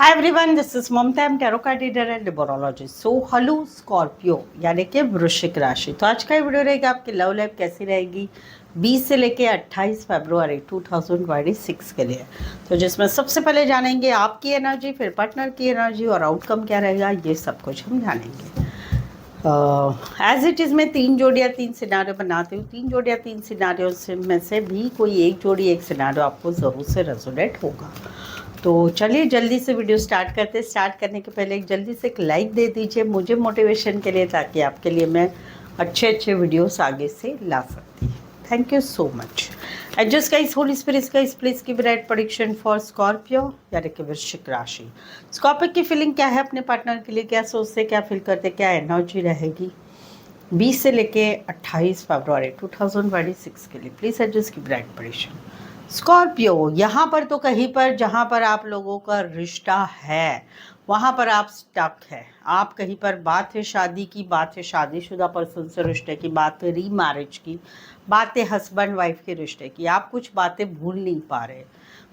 Hi everyone, this is Mamta. I am tarot card reader and librologist. So hello Scorpio यानी कि वृश्चिक राशि। तो आज का ये वीडियो रहेगा आपकी लव लाइफ कैसी रहेगी 20 से लेके 28 फरवरी 2026 के लिए। तो जिसमें सबसे पहले जानेंगे आपकी एनर्जी, फिर पार्टनर की एनर्जी और आउटकम क्या रहेगा, ये सब कुछ हम जानेंगे। एज इट इज़ मैं 3 जोड़ियाँ 3 सिनारियो बनाती हूँ। 3 जोड़ियाँ 3 सिनारियो में से भी कोई एक जोड़ी एक सिनारियो आपको ज़रूर से रेजोनेट होगा। तो चलिए जल्दी से वीडियो स्टार्ट करते हैं। स्टार्ट करने के पहले जल्दी से एक लाइक दे दीजिए मुझे मोटिवेशन के लिए, ताकि आपके लिए मैं अच्छे वीडियोस आगे से ला सकती हूँ। Thank you so much. Adjust guys, Holi spirit guys, please give right prediction for Scorpio यानी कि वृश्चिक राशि। स्कॉर्पियो की फीलिंग क्या है अपने पार्टनर के लिए, क्या सोचते, क्या फील करते, क्या एनर्जी रहेगी 20 से लेके 28 फरवरी 2026 के लिए। Please adjust give right prediction. Scorpio, यहाँ पर तो कहीं पर जहाँ पर आप लोगों का रिश्ता है वहाँ पर आप स्टक है। आप कहीं पर बात है शादी की, बात है शादीशुदा पर्सन से रिश्ते की, बात है री मैरिज की, बात है हस्बैंड वाइफ के रिश्ते की। आप कुछ बातें भूल नहीं पा रहे।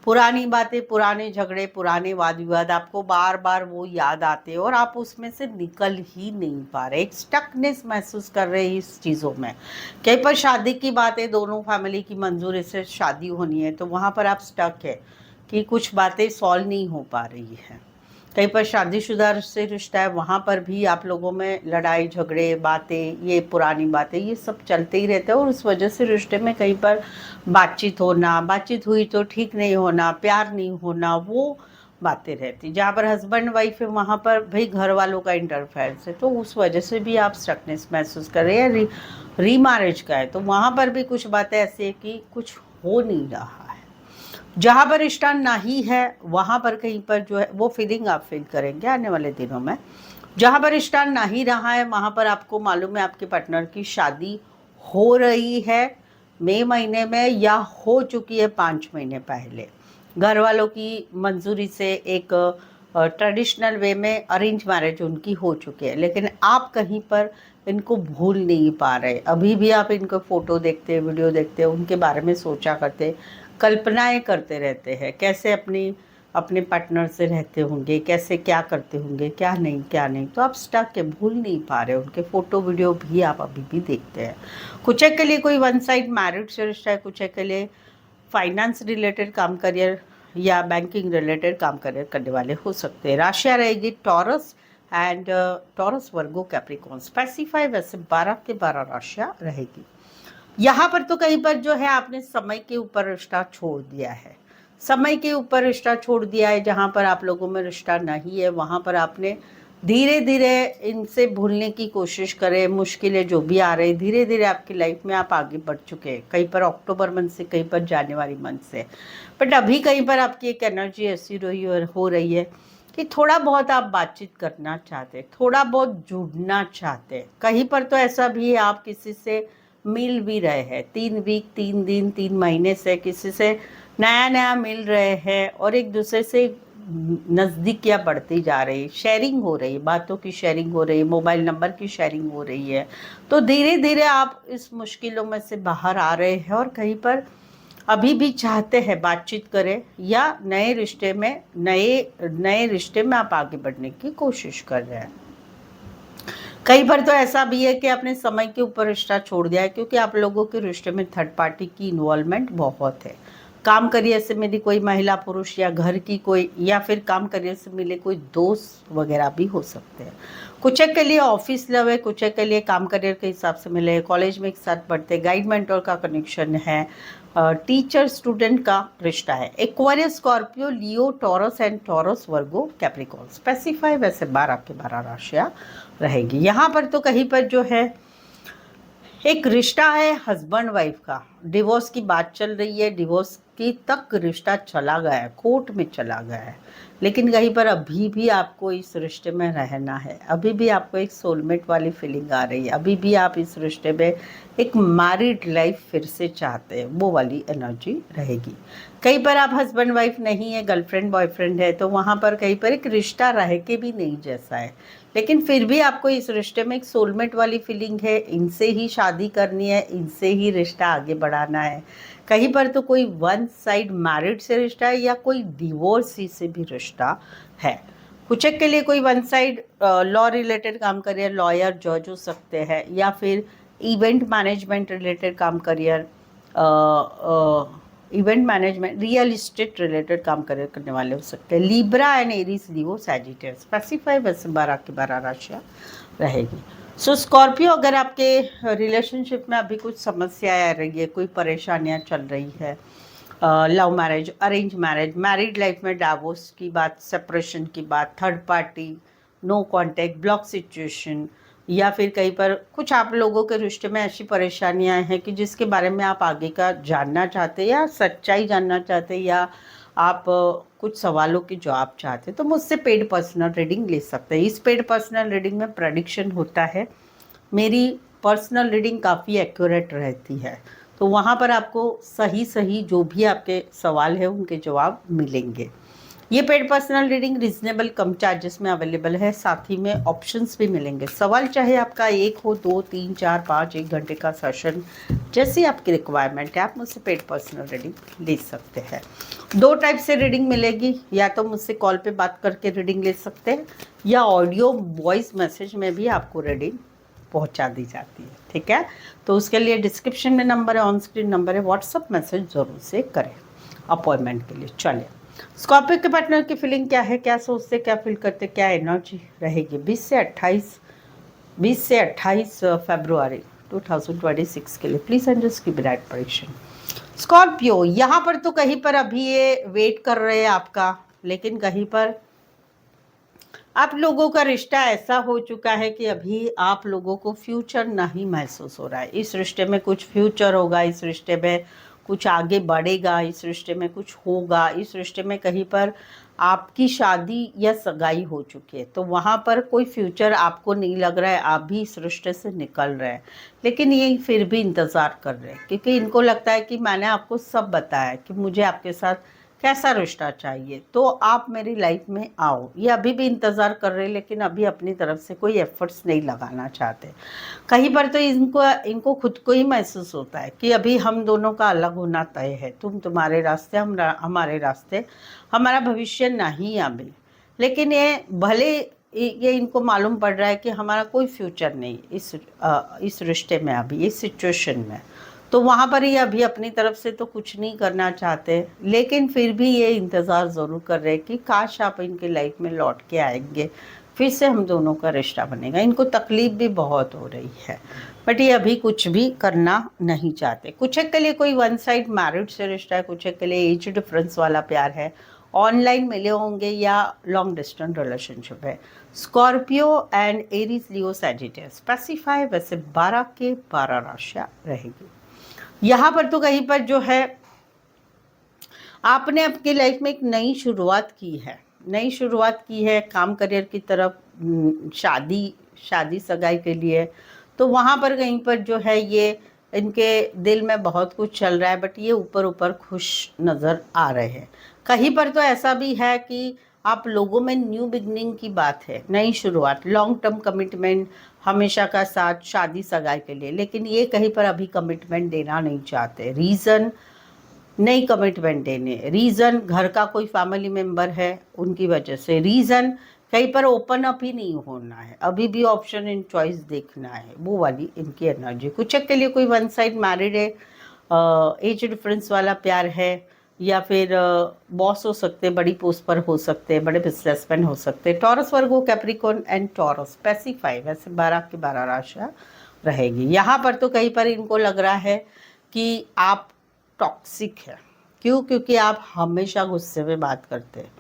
पुरानी बातें, पुराने झगड़े, पुराने वाद विवाद आपको बार बार वो याद आते हैं और आप उसमें से निकल ही नहीं पा रहे। एक स्टकनेस महसूस कर रहे हैं इस चीज़ों में। कहीं पर शादी की बातें, दोनों फैमिली की मंजूरी से शादी होनी है, तो वहाँ पर आप स्टक है कि कुछ बातें सॉल्व नहीं हो पा रही हैं। कहीं पर शादीशुदा से रिश्ता है, वहाँ पर भी आप लोगों में लड़ाई झगड़े, बातें, ये पुरानी बातें, ये सब चलते ही रहते हैं और उस वजह से रिश्ते में कहीं पर बातचीत हुई तो ठीक नहीं होना, प्यार नहीं होना, वो बातें रहती। जहाँ पर हस्बैंड वाइफ है वहाँ पर भाई घर वालों का इंटरफेरेंस है, तो उस वजह से भी आप स्टकनेस महसूस कर रहे हैं। री मैरिज का है तो वहाँ पर भी कुछ बातें ऐसी है कि कुछ हो नहीं रहा है। जहाँ पर रिश्ता नहीं है वहाँ पर कहीं पर जो है वो फीलिंग आप फील करेंगे आने वाले दिनों में। जहाँ पर रिश्ता नहीं रहा है वहाँ पर आपको मालूम है आपके पार्टनर की शादी हो रही है मई महीने में, या हो चुकी है 5 महीने पहले। घर वालों की मंजूरी से एक ट्रेडिशनल वे में अरेंज मैरिज उनकी हो चुकी है, लेकिन आप कहीं पर इनको भूल नहीं पा रहे। अभी भी आप इनको फ़ोटो देखते, वीडियो देखते, उनके बारे में सोचा करते, कल्पनाएं करते रहते हैं कैसे अपने पार्टनर से रहते होंगे, कैसे क्या करते होंगे, क्या नहीं। तो आप स्टक के भूल नहीं पा रहे। उनके फ़ोटो वीडियो भी आप अभी भी देखते हैं। कुछ एक के लिए कोई वन साइड मैरिड से रिश्ता है, कुछ एक के लिए फाइनेंस रिलेटेड काम, करियर या बैंकिंग रिलेटेड काम करियर करने वाले हो सकते हैं। राशियाँ रहेगी taurus and taurus, Virgo, Capricorn. Specify वैसे 12 के 12 राशियाँ रहेगी। यहाँ पर तो कहीं पर जो है आपने समय के ऊपर रिश्ता छोड़ दिया है। समय के ऊपर रिश्ता छोड़ दिया है। जहाँ पर आप लोगों में रिश्ता नहीं है वहाँ पर आपने धीरे धीरे इनसे भूलने की कोशिश करें। मुश्किलें जो भी आ रही, धीरे धीरे आपकी लाइफ में आप आगे बढ़ चुके हैं। कहीं पर अक्टूबर मंथ से, कहीं पर जनवरी मंथ से, बट अभी कहीं पर आपकी एक एनर्जी ऐसी हो रही है कि थोड़ा बहुत आप बातचीत करना चाहते, थोड़ा बहुत जुड़ना चाहते। कहीं पर तो ऐसा भी है आप किसी से मिल भी रहे हैं, 3 वीक, 3 दिन, 3 महीने से किसी से नया मिल रहे हैं और एक दूसरे से नज़दीकियाँ बढ़ती जा रही, शेयरिंग हो रही, बातों की शेयरिंग हो रही, मोबाइल नंबर की शेयरिंग हो रही है। तो धीरे धीरे आप इस मुश्किलों में से बाहर आ रहे हैं और कहीं पर अभी भी चाहते हैं बातचीत करें या नए रिश्ते में आप आगे बढ़ने की कोशिश कर रहे हैं। कई बार तो ऐसा भी है कि आपने समय के ऊपर रिश्ता छोड़ दिया है क्योंकि आप लोगों के रिश्ते में थर्ड पार्टी की इन्वॉल्वमेंट बहुत है। काम करियर से मिली कोई महिला पुरुष, या घर की कोई, या फिर काम करियर से मिले कोई दोस्त वगैरह भी हो सकते हैं। कुछ एक के लिए ऑफिस लव है, कुछ एक के लिए काम करियर के हिसाब से मिले, कॉलेज में एक साथ पढ़ते, गाइड मेंटर का कनेक्शन है, टीचर स्टूडेंट का रिश्ता है। Aquarius, Scorpio, Leo, taurus and taurus, Virgo, Capricorn. Specify वैसे 12 के 12 राशियाँ रहेगी। यहाँ पर तो कहीं पर जो है एक रिश्ता है हस्बैंड वाइफ का, डिवोर्स की बात चल रही है, डिवोर्स की तक रिश्ता चला गया है, कोर्ट में चला गया है, लेकिन कहीं पर अभी भी आपको इस रिश्ते में रहना है। अभी भी आपको एक सोलमेट वाली फीलिंग आ रही है। अभी भी आप इस रिश्ते में एक मैरिड लाइफ फिर से चाहते हैं, वो वाली एनर्जी रहेगी। कहीं पर आप हस्बैंड वाइफ नहीं है, गर्लफ्रेंड बॉयफ्रेंड है, तो वहाँ पर कहीं पर एक रिश्ता रह के भी नहीं जैसा है, लेकिन फिर भी आपको इस रिश्ते में एक सोलमेट वाली फीलिंग है। इनसे ही शादी करनी है, इनसे ही रिश्ता आगे बढ़ाना है। कहीं पर तो कोई वन साइड मैरिड से रिश्ता है या कोई डिवोर्सी से भी रिश्ता है। कुछ एक के लिए कोई वन साइड लॉ रिलेटेड काम करियर, लॉयर जज हो सकते हैं, या फिर इवेंट मैनेजमेंट रिलेटेड काम career, event management, real estate related काम करियर करने वाले हो सकते हैं। Libra and Aries, Leo, Sagittarius. Specify वैसे 12 की 12 राशियाँ रहेगी। सो स्कॉर्पियो, अगर आपके रिलेशनशिप में अभी कुछ समस्याएं आ रही है, कोई परेशानियां चल रही है, love marriage, arrange marriage, married life में डाइवोर्स की बात, सेपरेशन की बात, third party, no contact, block situation, या फिर कहीं पर कुछ आप लोगों के रिश्ते में ऐसी परेशानियां हैं कि जिसके बारे में आप आगे का जानना चाहते हैं या सच्चाई जानना चाहते हैं, या आप कुछ सवालों के जवाब चाहते हैं, तो मुझसे पेड पर्सनल रीडिंग ले सकते हैं। इस पेड पर्सनल रीडिंग में प्रेडिक्शन होता है। मेरी पर्सनल रीडिंग काफ़ी एक्यूरेट रहती है, तो वहाँ पर आपको सही सही जो भी आपके सवाल है उनके जवाब मिलेंगे। ये पेड पर्सनल रीडिंग रीजनेबल कम चार्जेस में अवेलेबल है, साथ ही में ऑप्शंस भी मिलेंगे। सवाल चाहे आपका 1 हो, 2, 3, 4, 5, 1 घंटे का सेशन, जैसी आपकी रिक्वायरमेंट है, आप मुझसे पेड पर्सनल रीडिंग ले सकते हैं। 2 टाइप से रीडिंग मिलेगी, या तो मुझसे कॉल पे बात करके रीडिंग ले सकते हैं, या ऑडियो वॉइस मैसेज में भी आपको रीडिंग पहुंचा दी जाती है। ठीक है, तो उसके लिए डिस्क्रिप्शन में नंबर है, ऑन स्क्रीन नंबर है, व्हाट्सअप मैसेज ज़रूर से करें अपॉइंटमेंट के लिए। चलिए, स्कॉर्पियो के पार्टनर की फीलिंग क्या है, क्या सोचते, क्या फील करते, क्या एनर्जी रहेगी 20 से 28 फरवरी 2026 के लिए। प्लीज अंडरस्टैंड की ब्राइट प्रेडिक्शन। स्कॉर्पियो, यहाँ पर तो कहीं पर अभी ये वेट कर रहे हैं आपका, लेकिन कहीं पर आप लोगों का रिश्ता ऐसा हो चुका है कि अभी आप लोगों को फ्यूचर नहीं महसूस हो रहा है। इस रिश्ते में कुछ फ्यूचर होगा, इस रिश्ते में कुछ आगे बढ़ेगा, इस रिश्ते में कुछ होगा, इस रिश्ते में कहीं पर आपकी शादी या सगाई हो चुकी है, तो वहाँ पर कोई फ्यूचर आपको नहीं लग रहा है, आप भी इस रिश्ते से निकल रहे हैं, लेकिन ये फिर भी इंतज़ार कर रहे हैं, क्योंकि इनको लगता है कि मैंने आपको सब बताया कि मुझे आपके साथ कैसा रिश्ता चाहिए, तो आप मेरी लाइफ में आओ। ये अभी भी इंतज़ार कर रहे हैं, लेकिन अभी अपनी तरफ से कोई एफर्ट्स नहीं लगाना चाहते। कहीं पर तो इनको खुद को ही महसूस होता है कि अभी हम दोनों का अलग होना तय है, तुम तुम्हारे रास्ते, हमारे रास्ते, हमारा भविष्य नहीं अभी। लेकिन ये भले ये इनको मालूम पड़ रहा है कि हमारा कोई फ्यूचर नहीं इस रिश्ते में, अभी इस सिचुएशन में, तो वहाँ पर ये अभी अपनी तरफ से तो कुछ नहीं करना चाहते, लेकिन फिर भी ये इंतज़ार ज़रूर कर रहे हैं कि काश आप इनकी लाइफ में लौट के आएंगे, फिर से हम दोनों का रिश्ता बनेगा। इनको तकलीफ भी बहुत हो रही है, बट ये अभी कुछ भी करना नहीं चाहते। कुछ एक के लिए कोई वन साइड मैरिड से रिश्ता है, कुछ एक के लिए एज डिफरेंस वाला प्यार है, ऑनलाइन मिले होंगे या लॉन्ग डिस्टेंस रिलेशनशिप है। Scorpio and Aries, Leo, Sagittarius. Specify वैसे 12 के 12 राशियाँ रहेगी। यहाँ पर तो कहीं पर जो है आपने अपनी लाइफ में एक नई शुरुआत की है काम करियर की तरफ, शादी सगाई के लिए, तो वहाँ पर कहीं पर जो है ये इनके दिल में बहुत कुछ चल रहा है, बट ये ऊपर ऊपर खुश नज़र आ रहे हैं। कहीं पर तो ऐसा भी है कि आप लोगों में न्यू बिगनिंग की बात है, नई शुरुआत, लॉन्ग टर्म कमिटमेंट, हमेशा का साथ, शादी सगाई के लिए, लेकिन ये कहीं पर अभी कमिटमेंट देना नहीं चाहते। रीज़न नहीं कमिटमेंट देने, रीज़न घर का कोई फैमिली मेम्बर है उनकी वजह से, रीज़न कहीं पर ओपन अप ही नहीं होना है, अभी भी ऑप्शन इन चॉइस देखना है, वो वाली इनकी एनर्जी। कुछ के लिए कोई वन साइड मैरिड है, एज डिफरेंस वाला प्यार है, या फिर बॉस हो सकते हैं, बड़ी पोस्ट पर हो सकते हैं, बड़े बिजनेसमैन हो सकते हैं। Taurus, Virgo, Capricorn and taurus. Specify वैसे 12 की 12 राशियाँ रहेगी। यहाँ पर तो कहीं पर इनको लग रहा है कि आप टॉक्सिक है। क्यों? क्योंकि आप हमेशा गुस्से में बात करते हैं,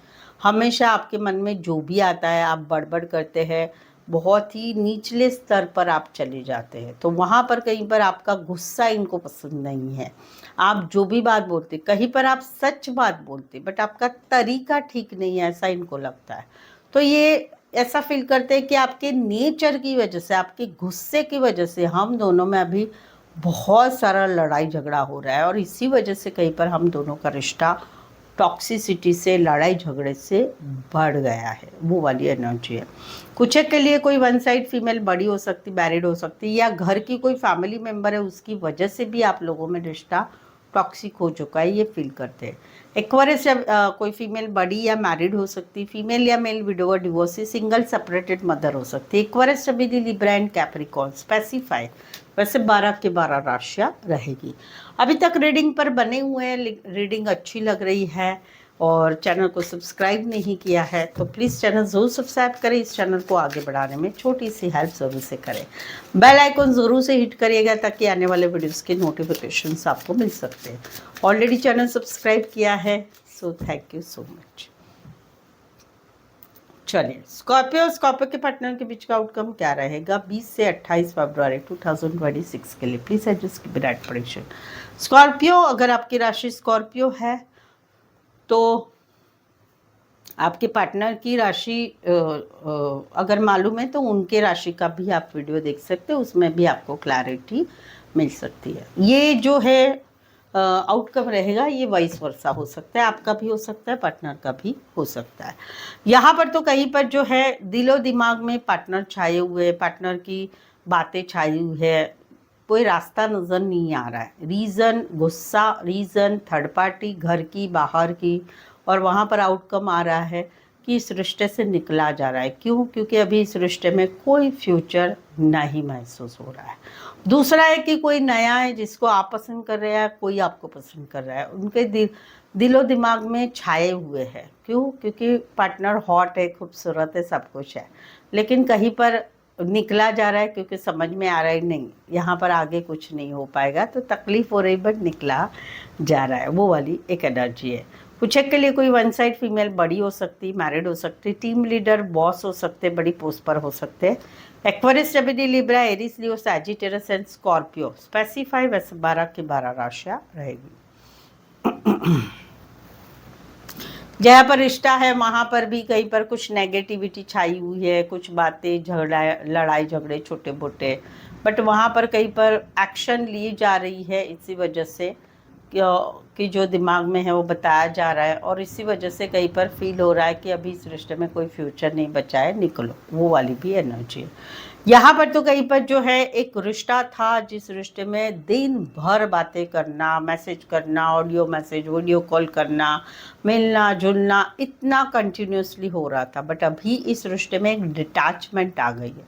हमेशा आपके मन में जो भी आता है आप बड़बड़ करते हैं, बहुत ही निचले स्तर पर आप चले जाते हैं, तो वहाँ पर कहीं पर आपका गुस्सा इनको पसंद नहीं है। आप जो भी बात बोलते, कहीं पर आप सच बात बोलते, बट आपका तरीका ठीक नहीं है, ऐसा इनको लगता है। तो ये ऐसा फील करते हैं कि आपके नेचर की वजह से, आपके गुस्से की वजह से हम दोनों में अभी बहुत सारा लड़ाई झगड़ा हो रहा है, और इसी वजह से कहीं पर हम दोनों का रिश्ता टॉक्सिसिटी से, लड़ाई झगड़े से बढ़ गया है, वो वाली एनर्जी है। कुछ के लिए कोई वन साइड फीमेल बड़ी हो सकती, मैरिड हो सकती, या घर की कोई फैमिली मेम्बर है, उसकी वजह से भी आप लोगों में रिश्ता टॉक्सिक हो चुका है, ये फील करते हैं। एक्वेरियस जब कोई फीमेल बड़ी या मैरिड हो सकती, फीमेल या male widower divorcee, single separated mother हो सकती है। एक्वेरियस जमीनी लिब्रा एंड कैप्रिकॉर्न स्पेसिफाई, वैसे 12 के 12 राशियाँ रहेगी। अभी तक रीडिंग पर बने हुए हैं, रीडिंग अच्छी लग रही है और चैनल को सब्सक्राइब नहीं किया है तो प्लीज़ चैनल ज़रूर सब्सक्राइब करें। इस चैनल को आगे बढ़ाने में छोटी सी हेल्प ज़रूर से करें। बेल आइकन ज़रूर से हिट करिएगा ताकि आने वाले वीडियोस के नोटिफिकेशंस आपको मिल सकते हैं। ऑलरेडी चैनल सब्सक्राइब किया है so thank you so much. चलिए, स्कॉर्पियो के पार्टनर के बीच का आउटकम क्या रहेगा 20 से 28 फरवरी 2026 के लिए। प्लीज एडजस्ट की विराट प्रेडिक्शन। स्कॉर्पियो, अगर आपकी राशि स्कॉर्पियो है तो आपके पार्टनर की राशि अगर मालूम है तो उनके राशि का भी आप वीडियो देख सकते हो, उसमें भी आपको क्लैरिटी मिल सकती है। ये जो है आउटकम रहेगा, ये वाइस वर्सा हो सकता है, आपका भी हो सकता है, पार्टनर का भी हो सकता है। यहाँ पर तो कहीं पर जो है दिलो दिमाग में पार्टनर छाए हुए, पार्टनर की बातें छाई हुई है, कोई रास्ता नज़र नहीं आ रहा है। रीज़न गुस्सा, रीज़न थर्ड पार्टी, घर की बाहर की, और वहाँ पर आउटकम आ रहा है कि इस रिश्ते से निकला जा रहा है। क्यों? क्योंकि अभी इस रिश्ते में कोई फ्यूचर नहीं महसूस हो रहा है। दूसरा है कि कोई नया है जिसको आप पसंद कर रहे हैं, कोई आपको पसंद कर रहा है, उनके दिलो दिमाग में छाए हुए हैं। क्यों? क्योंकि पार्टनर हॉट है, खूबसूरत है, सब कुछ है, लेकिन कहीं पर निकला जा रहा है क्योंकि समझ में आ रहा है नहीं यहाँ पर आगे कुछ नहीं हो पाएगा, तो तकलीफ हो रही बट निकला जा रहा है, वो वाली एक एनर्जी है। कुछ एक के लिए कोई वन साइड फीमेल बड़ी हो सकती, मैरिड हो सकती, टीम लीडर बॉस हो सकते, बड़ी पोस्ट पर हो सकते। Aquarius, Gemini, Libra, Aries, Leo, Sagittarius and Scorpio specify, वैसे 12 की 12 राशियाँ रहेगी। जहाँ पर रिश्ता है वहाँ पर भी कहीं पर कुछ नेगेटिविटी छाई हुई है, कुछ बातें झगड़ा, लड़ाई झगड़े छोटे मोटे, बट वहाँ पर कहीं पर एक्शन ली जा रही है इसी वजह से कि जो दिमाग में है वो बताया जा रहा है, और इसी वजह से कहीं पर फील हो रहा है कि अभी इस रिश्ते में कोई फ्यूचर नहीं बचा है, निकलो, वो वाली भी एनर्जी है। यहाँ पर तो कहीं पर जो है एक रिश्ता था जिस रिश्ते में दिन भर बातें करना, मैसेज करना, ऑडियो मैसेज, वीडियो कॉल करना, मिलना जुलना, इतना कंटिन्यूसली हो रहा था, बट अभी इस रिश्ते में एक डिटैचमेंट आ गई है।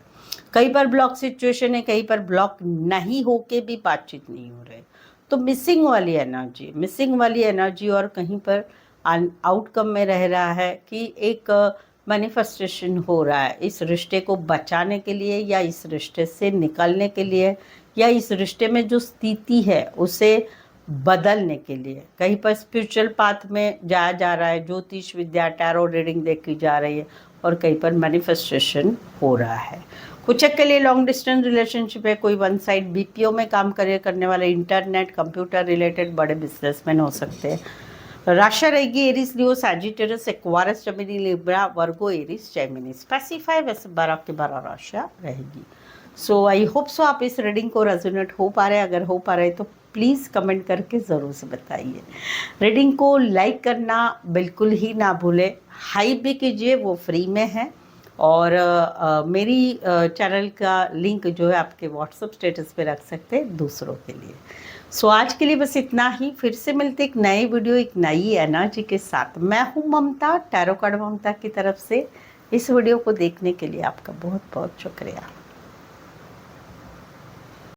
कहीं पर ब्लॉक सिचुएशन है, कहीं पर ब्लॉक नहीं होके भी बातचीत नहीं हो रही, तो मिसिंग वाली एनर्जी और कहीं पर आउटकम में रह रहा है कि एक मैनिफेस्टेशन हो रहा है इस रिश्ते को बचाने के लिए, या इस रिश्ते से निकलने के लिए, या इस रिश्ते में जो स्थिति है उसे बदलने के लिए। कहीं पर स्पिरिचुअल पाथ में जाया जा रहा है, ज्योतिष विद्या, टैरो रीडिंग देखी जा रही है, और कहीं पर मैनिफेस्टेशन हो रहा है। कुछ के लिए लॉन्ग डिस्टेंस रिलेशनशिप है, कोई वन साइड बीपीओ में काम करने वाले, इंटरनेट कंप्यूटर रिलेटेड बड़े बिजनेसमैन हो सकते हैं। राशि रहेगी एरीज, लियो, सैजिटेरियस, एक्वारियस, जेमिनी, लिब्रा, वर्गो, एरीज, जेमिनी स्पेसिफाई, वैसे 12 की 12 राशियाँ रहेगी। सो आई होप सो आप इस रीडिंग को रेजोनेट हो पा रहे हैं। अगर हो पा रहे तो प्लीज़ कमेंट करके ज़रूर से बताइए। रीडिंग को लाइक करना बिल्कुल ही ना भूलें, हाइप भी कीजिए, वो फ्री में है, और मेरी चैनल का लिंक जो है आपके व्हाट्सएप स्टेटस पे रख सकते हैं दूसरों के लिए। सो आज के लिए बस इतना ही। फिर से मिलते एक नई वीडियो, एक नई एनर्जी के साथ। मैं हूँ ममता, टैरो कार्ड ममता की तरफ से। इस वीडियो को देखने के लिए आपका बहुत बहुत शुक्रिया।